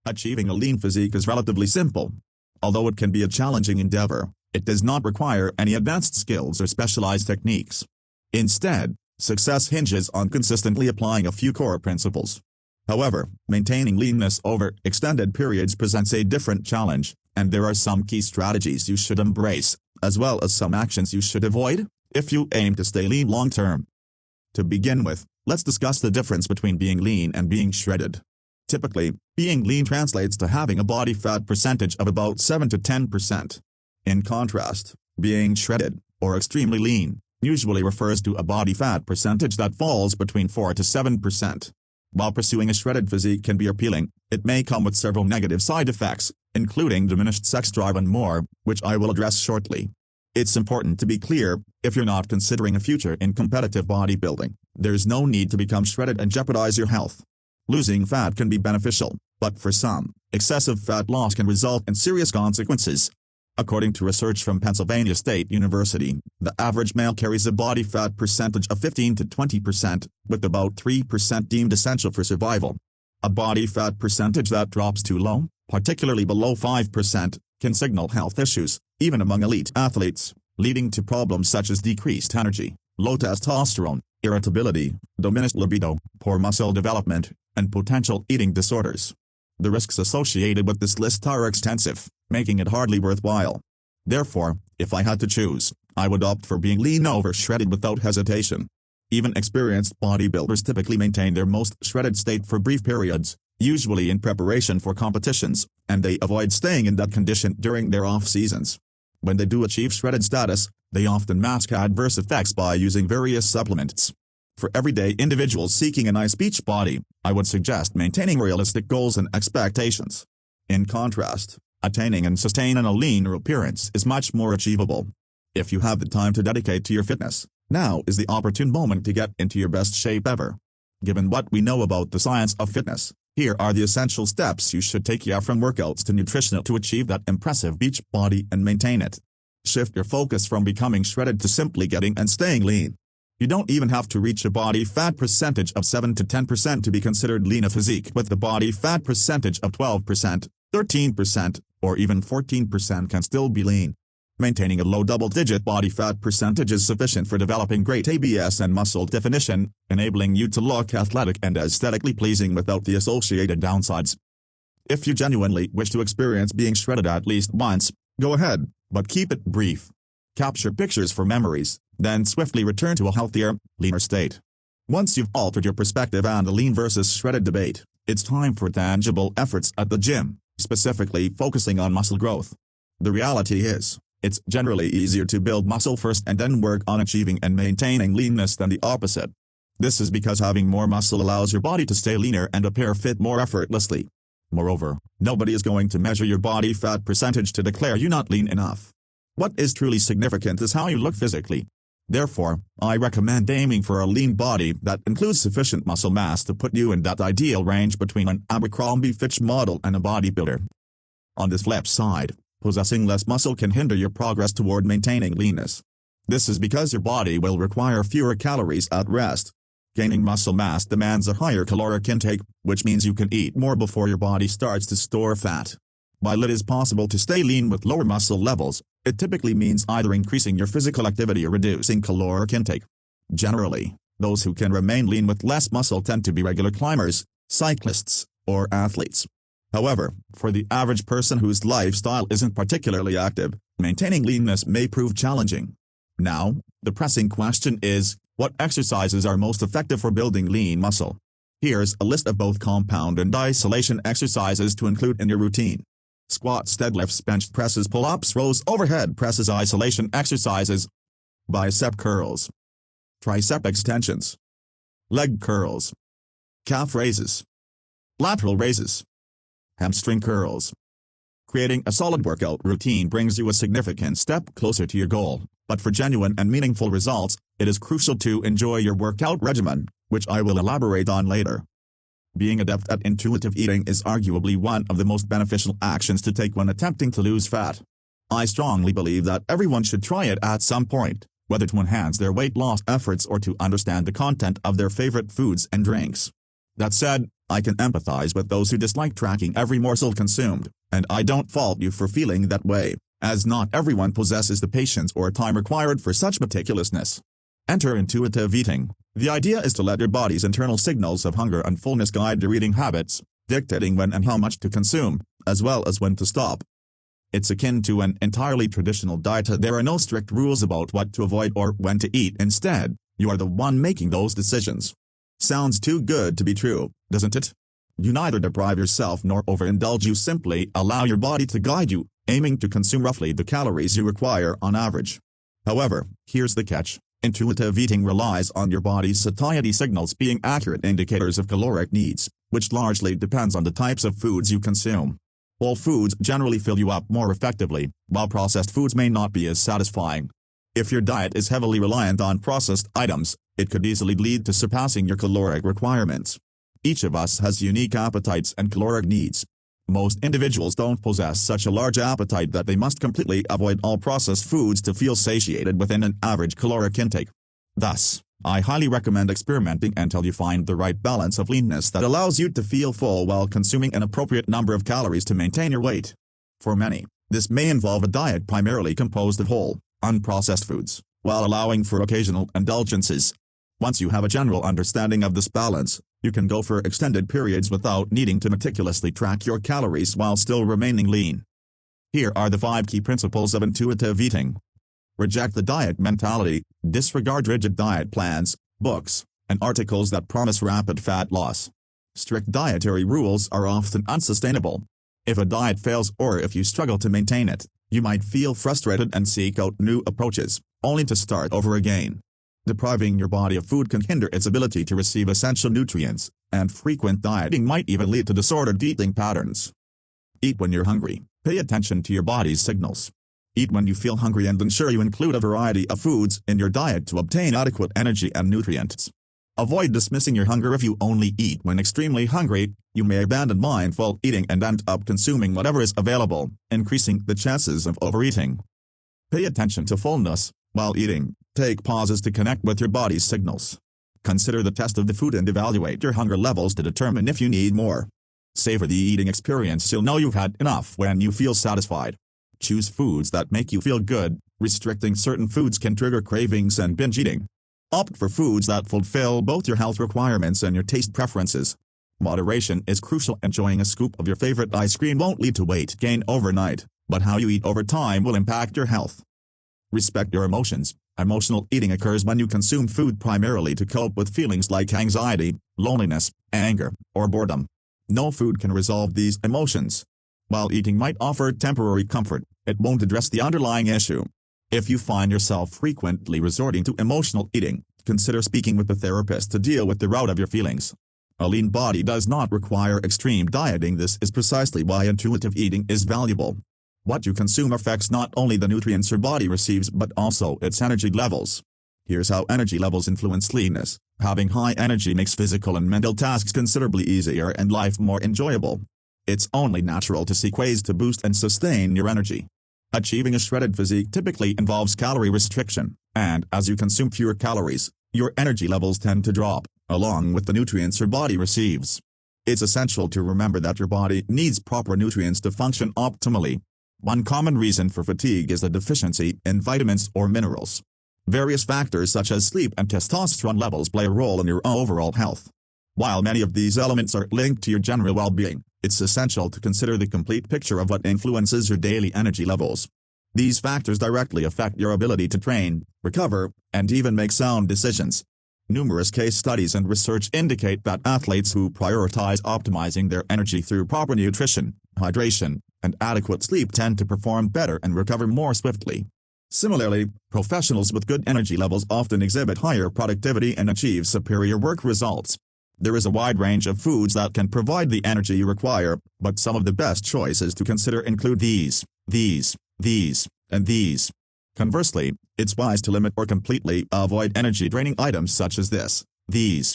Achieving a lean physique is relatively simple. Although it can be a challenging endeavor, it does not require any advanced skills or specialized techniques. Instead, success hinges on consistently applying a few core principles. However, maintaining leanness over extended periods presents a different challenge, and there are some key strategies you should embrace, as well as some actions you should avoid, if you aim to stay lean long-term. To begin with, let's discuss the difference between being lean and being shredded. Typically, being lean translates to having a body fat percentage of about 7 to 10%. In contrast, being shredded, or extremely lean, usually refers to a body fat percentage that falls between 4 to 7%. While pursuing a shredded physique can be appealing, it may come with several negative side effects, including diminished sex drive and more, which I will address shortly. It's important to be clear, if you're not considering a future in competitive bodybuilding, there's no need to become shredded and jeopardize your health. Losing fat can be beneficial, but for some, excessive fat loss can result in serious consequences. According to research from Pennsylvania State University, the average male carries a body fat percentage of 15 to 20%, with about 3% deemed essential for survival. A body fat percentage that drops too low, particularly below 5%, can signal health issues, even among elite athletes, leading to problems such as decreased energy, low testosterone, irritability, diminished libido, poor muscle development, and potential eating disorders. The risks associated with this list are extensive, making it hardly worthwhile. Therefore, if I had to choose, I would opt for being lean over shredded without hesitation. Even experienced bodybuilders typically maintain their most shredded state for brief periods, usually in preparation for competitions, and they avoid staying in that condition during their off-seasons. When they do achieve shredded status, they often mask adverse effects by using various supplements. For everyday individuals seeking a nice beach body, I would suggest maintaining realistic goals and expectations. In contrast, attaining and sustaining a leaner appearance is much more achievable. If you have the time to dedicate to your fitness, now is the opportune moment to get into your best shape ever. Given what we know about the science of fitness, here are the essential steps you should take from workouts to nutrition to achieve that impressive beach body and maintain it. Shift your focus from becoming shredded to simply getting and staying lean. You don't even have to reach a body fat percentage of 7 to 10% to be considered lean. A physique with the body fat percentage of 12%, 13%, or even 14% can still be lean. Maintaining a low double-digit body fat percentage is sufficient for developing great ABS and muscle definition, enabling you to look athletic and aesthetically pleasing without the associated downsides. If you genuinely wish to experience being shredded at least once, go ahead, but keep it brief. Capture pictures for memories, then swiftly return to a healthier, leaner state. Once you've altered your perspective on the lean versus shredded debate, it's time for tangible efforts at the gym, specifically focusing on muscle growth. The reality is, it's generally easier to build muscle first and then work on achieving and maintaining leanness than the opposite. This is because having more muscle allows your body to stay leaner and appear fit more effortlessly. Moreover, nobody is going to measure your body fat percentage to declare you not lean enough. What is truly significant is how you look physically. Therefore, I recommend aiming for a lean body that includes sufficient muscle mass to put you in that ideal range between an Abercrombie Fitch model and a bodybuilder. On the flip side, possessing less muscle can hinder your progress toward maintaining leanness. This is because your body will require fewer calories at rest. Gaining muscle mass demands a higher caloric intake, which means you can eat more before your body starts to store fat. While it is possible to stay lean with lower muscle levels, it typically means either increasing your physical activity or reducing caloric intake. Generally, those who can remain lean with less muscle tend to be regular climbers, cyclists, or athletes. However, for the average person whose lifestyle isn't particularly active, maintaining leanness may prove challenging. Now, the pressing question is, what exercises are most effective for building lean muscle? Here's a list of both compound and isolation exercises to include in your routine. Squats, deadlifts, bench presses, pull-ups, rows, overhead presses, isolation exercises. Bicep curls. Tricep extensions. Leg curls. Calf raises. Lateral raises. Hamstring curls. Creating a solid workout routine brings you a significant step closer to your goal, but for genuine and meaningful results, it is crucial to enjoy your workout regimen, which I will elaborate on later. Being adept at intuitive eating is arguably one of the most beneficial actions to take when attempting to lose fat. I strongly believe that everyone should try it at some point, whether to enhance their weight loss efforts or to understand the content of their favorite foods and drinks. That said, I can empathize with those who dislike tracking every morsel consumed, and I don't fault you for feeling that way, as not everyone possesses the patience or time required for such meticulousness. Enter intuitive eating. The idea is to let your body's internal signals of hunger and fullness guide your eating habits, dictating when and how much to consume, as well as when to stop. It's akin to an entirely traditional diet. There are no strict rules about what to avoid or when to eat. Instead, you are the one making those decisions. Sounds too good to be true, doesn't it? You neither deprive yourself nor overindulge. You simply allow your body to guide you, aiming to consume roughly the calories you require on average. However, here's the catch. Intuitive eating relies on your body's satiety signals being accurate indicators of caloric needs, which largely depends on the types of foods you consume. Whole foods generally fill you up more effectively, while processed foods may not be as satisfying. If your diet is heavily reliant on processed items, it could easily lead to surpassing your caloric requirements. Each of us has unique appetites and caloric needs. Most individuals don't possess such a large appetite that they must completely avoid all processed foods to feel satiated within an average caloric intake. Thus, I highly recommend experimenting until you find the right balance of leanness that allows you to feel full while consuming an appropriate number of calories to maintain your weight. For many, this may involve a diet primarily composed of whole, unprocessed foods, while allowing for occasional indulgences. Once you have a general understanding of this balance, you can go for extended periods without needing to meticulously track your calories while still remaining lean. Here are the 5 key principles of intuitive eating. Reject the diet mentality. Disregard rigid diet plans, books, and articles that promise rapid fat loss. Strict dietary rules are often unsustainable. If a diet fails or if you struggle to maintain it, you might feel frustrated and seek out new approaches, only to start over again. Depriving your body of food can hinder its ability to receive essential nutrients, and frequent dieting might even lead to disordered eating patterns. Eat when you're hungry. Pay attention to your body's signals. Eat when you feel hungry and ensure you include a variety of foods in your diet to obtain adequate energy and nutrients. Avoid dismissing your hunger. If you only eat when extremely hungry, you may abandon mindful eating and end up consuming whatever is available, increasing the chances of overeating. Pay attention to fullness. While eating, take pauses to connect with your body's signals. Consider the taste of the food and evaluate your hunger levels to determine if you need more. Savor the eating experience. You'll know you've had enough when you feel satisfied. Choose foods that make you feel good. Restricting certain foods can trigger cravings and binge eating. Opt for foods that fulfill both your health requirements and your taste preferences. Moderation is crucial. Enjoying a scoop of your favorite ice cream won't lead to weight gain overnight, but how you eat over time will impact your health. Respect your emotions. Emotional eating occurs when you consume food primarily to cope with feelings like anxiety, loneliness, anger, or boredom. No food can resolve these emotions. While eating might offer temporary comfort, it won't address the underlying issue. If you find yourself frequently resorting to emotional eating, consider speaking with a therapist to deal with the root of your feelings. A lean body does not require extreme dieting. This is precisely why intuitive eating is valuable. What you consume affects not only the nutrients your body receives but also its energy levels. Here's how energy levels influence leanness. Having high energy makes physical and mental tasks considerably easier and life more enjoyable. It's only natural to seek ways to boost and sustain your energy. Achieving a shredded physique typically involves calorie restriction, and as you consume fewer calories, your energy levels tend to drop, along with the nutrients your body receives. It's essential to remember that your body needs proper nutrients to function optimally. One common reason for fatigue is a deficiency in vitamins or minerals. Various factors such as sleep and testosterone levels play a role in your overall health. While many of these elements are linked to your general well-being, it's essential to consider the complete picture of what influences your daily energy levels. These factors directly affect your ability to train, recover, and even make sound decisions. Numerous case studies and research indicate that athletes who prioritize optimizing their energy through proper nutrition, hydration, and adequate sleep tend to perform better and recover more swiftly. Similarly, professionals with good energy levels often exhibit higher productivity and achieve superior work results. There is a wide range of foods that can provide the energy you require, but some of the best choices to consider include these, and these. Conversely, it's wise to limit or completely avoid energy-draining items such as this, and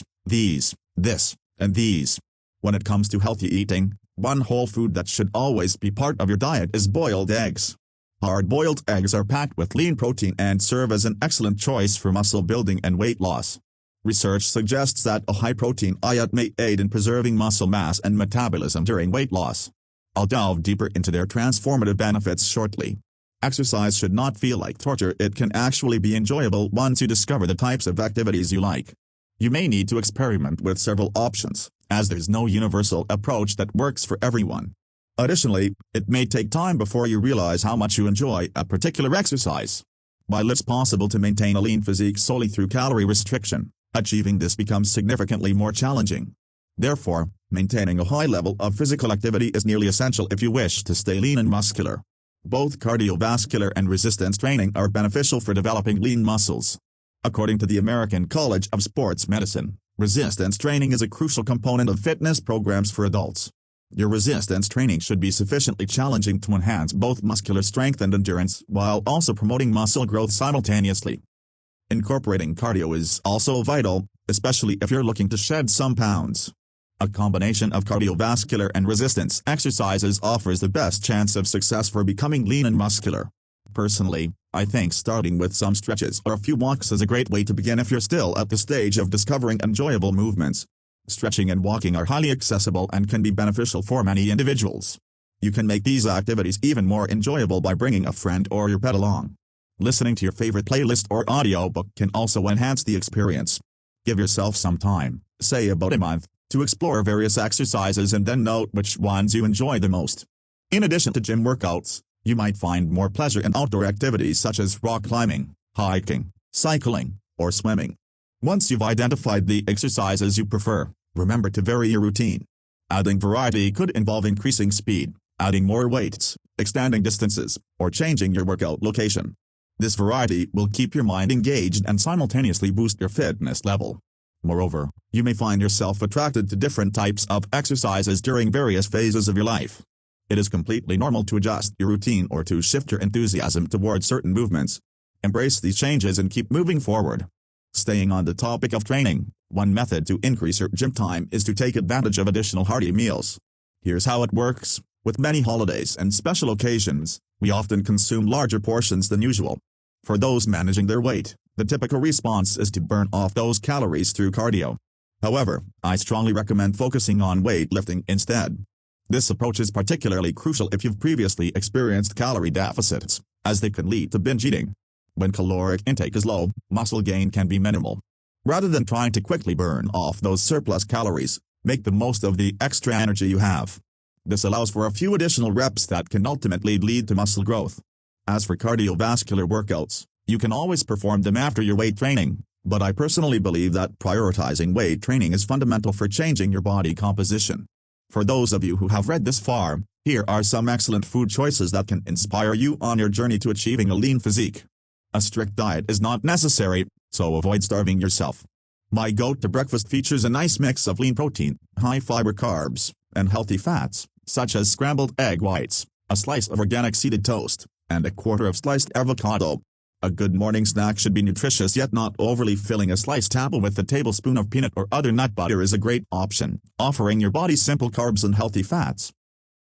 these. When it comes to healthy eating, one whole food that should always be part of your diet is boiled eggs. Hard-boiled eggs are packed with lean protein and serve as an excellent choice for muscle building and weight loss. Research suggests that a high-protein diet may aid in preserving muscle mass and metabolism during weight loss. I'll delve deeper into their transformative benefits shortly. Exercise should not feel like torture. It can actually be enjoyable once you discover the types of activities you like. You may need to experiment with several options, as there's no universal approach that works for everyone. Additionally, it may take time before you realize how much you enjoy a particular exercise. While it's possible to maintain a lean physique solely through calorie restriction, achieving this becomes significantly more challenging. Therefore, maintaining a high level of physical activity is nearly essential if you wish to stay lean and muscular. Both cardiovascular and resistance training are beneficial for developing lean muscles. According to the American College of Sports Medicine, resistance training is a crucial component of fitness programs for adults. Your resistance training should be sufficiently challenging to enhance both muscular strength and endurance while also promoting muscle growth simultaneously. Incorporating cardio is also vital, especially if you're looking to shed some pounds. A combination of cardiovascular and resistance exercises offers the best chance of success for becoming lean and muscular. Personally, I think starting with some stretches or a few walks is a great way to begin if you're still at the stage of discovering enjoyable movements. Stretching and walking are highly accessible and can be beneficial for many individuals. You can make these activities even more enjoyable by bringing a friend or your pet along. Listening to your favorite playlist or audiobook can also enhance the experience. Give yourself some time, say about a month, to explore various exercises and then note which ones you enjoy the most. In addition to gym workouts, you might find more pleasure in outdoor activities such as rock climbing, hiking, cycling, or swimming. Once you've identified the exercises you prefer, remember to vary your routine. Adding variety could involve increasing speed, adding more weights, extending distances, or changing your workout location. This variety will keep your mind engaged and simultaneously boost your fitness level. Moreover, you may find yourself attracted to different types of exercises during various phases of your life. It is completely normal to adjust your routine or to shift your enthusiasm towards certain movements. Embrace these changes and keep moving forward. Staying on the topic of training, one method to increase your gym time is to take advantage of additional hearty meals. Here's how it works. With many holidays and special occasions, we often consume larger portions than usual. For those managing their weight, the typical response is to burn off those calories through cardio. However, I strongly recommend focusing on weightlifting instead. This approach is particularly crucial if you've previously experienced calorie deficits, as they can lead to binge eating. When caloric intake is low, muscle gain can be minimal. Rather than trying to quickly burn off those surplus calories, make the most of the extra energy you have. This allows for a few additional reps that can ultimately lead to muscle growth. As for cardiovascular workouts, you can always perform them after your weight training, but I personally believe that prioritizing weight training is fundamental for changing your body composition. For those of you who have read this far, here are some excellent food choices that can inspire you on your journey to achieving a lean physique. A strict diet is not necessary, so avoid starving yourself. My go-to breakfast features a nice mix of lean protein, high-fiber carbs, and healthy fats, such as scrambled egg whites, a slice of organic seeded toast, and a quarter of sliced avocado. A good morning snack should be nutritious yet not overly filling. A sliced apple with a tablespoon of peanut or other nut butter is a great option, offering your body simple carbs and healthy fats.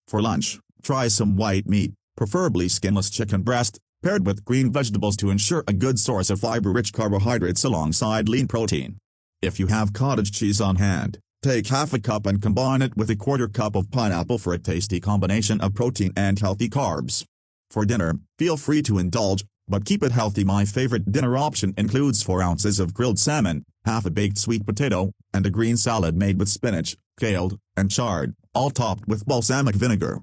For lunch, try some white meat, preferably skinless chicken breast, paired with green vegetables to ensure a good source of fiber-rich carbohydrates alongside lean protein. If you have cottage cheese on hand, take half a cup and combine it with a quarter cup of pineapple for a tasty combination of protein and healthy carbs. For dinner, feel free to indulge, but keep it healthy. My favorite dinner option includes 4 ounces of grilled salmon, half a baked sweet potato, and a green salad made with spinach, kale, and chard, all topped with balsamic vinegar.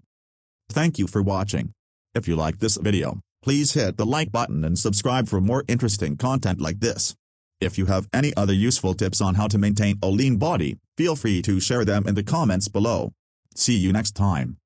Thank you for watching. If you liked this video, please hit the like button and subscribe for more interesting content like this. If you have any other useful tips on how to maintain a lean body, feel free to share them in the comments below. See you next time.